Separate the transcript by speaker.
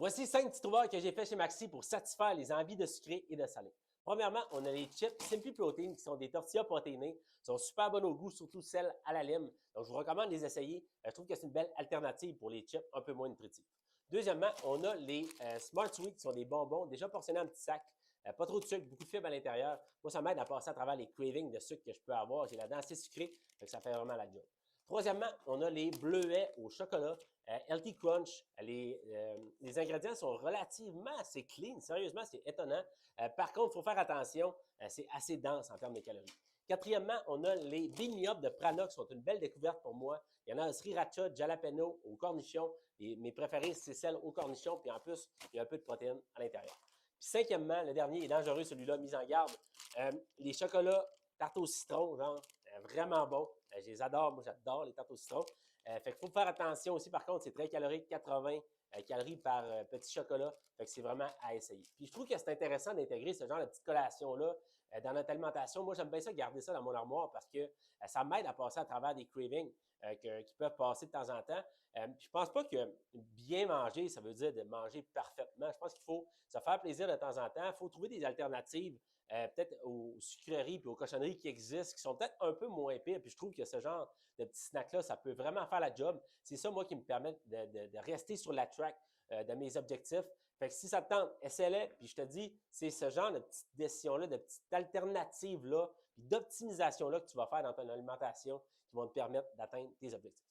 Speaker 1: Voici 5 petits trouvailles que j'ai fait chez Maxi pour satisfaire les envies de sucré et de salé. Premièrement, on a les chips Simply Protein qui sont des tortillas protéinées. Ils sont super bonnes au goût, surtout celles à la lime. Donc, je vous recommande de les essayer. Je trouve que c'est une belle alternative pour les chips un peu moins nutritifs. Deuxièmement, on a les Smart Sweet qui sont des bonbons déjà portionnés en petits sacs. Pas trop de sucre, beaucoup de fibres à l'intérieur. Moi, ça m'aide à passer à travers les cravings de sucre que je peux avoir. J'ai la dent assez sucrée, donc ça fait vraiment la job. Troisièmement, on a les bleuets au chocolat, Healthy Crunch. Les ingrédients sont relativement assez clean. Sérieusement, c'est étonnant. Par contre, il faut faire attention, c'est assez dense en termes de calories. Quatrièmement, on a les Bean Me Up de Pranox, qui sont une belle découverte pour moi. Il y en a un sriracha, jalapeno, au cornichon. Et mes préférés, c'est celle au cornichon. Puis en plus, il y a un peu de protéines à l'intérieur. Puis cinquièmement, le dernier est dangereux, celui-là, mise en garde. Les chocolats tarte au citron, genre, vraiment bon. Je les adore, moi j'adore les tartes au citron. Fait qu'il faut faire attention aussi, par contre, c'est très calorique, 80 calories par petit chocolat. Fait que c'est vraiment à essayer. Puis je trouve que c'est intéressant d'intégrer ce genre de petite collation-là dans notre alimentation. Moi, j'aime bien ça, garder ça dans mon armoire parce que ça m'aide à passer à travers des cravings qui peuvent passer de temps en temps. Puis je pense pas que bien manger, ça veut dire de manger parfaitement. Je pense qu'il faut se faire plaisir de temps en temps. Il faut trouver des alternatives peut-être aux sucreries et aux cochonneries qui existent, qui sont peut-être un peu moins pires. Puis je trouve que ce genre de petits snacks-là, ça peut vraiment faire la job. C'est ça, moi, qui me permet de rester sur la track de mes objectifs. Fait que si ça te tente, essaie-les. Puis je te dis, c'est ce genre de petites décisions-là, de petites alternatives-là, puis d'optimisation-là que tu vas faire dans ton alimentation qui vont te permettre d'atteindre tes objectifs.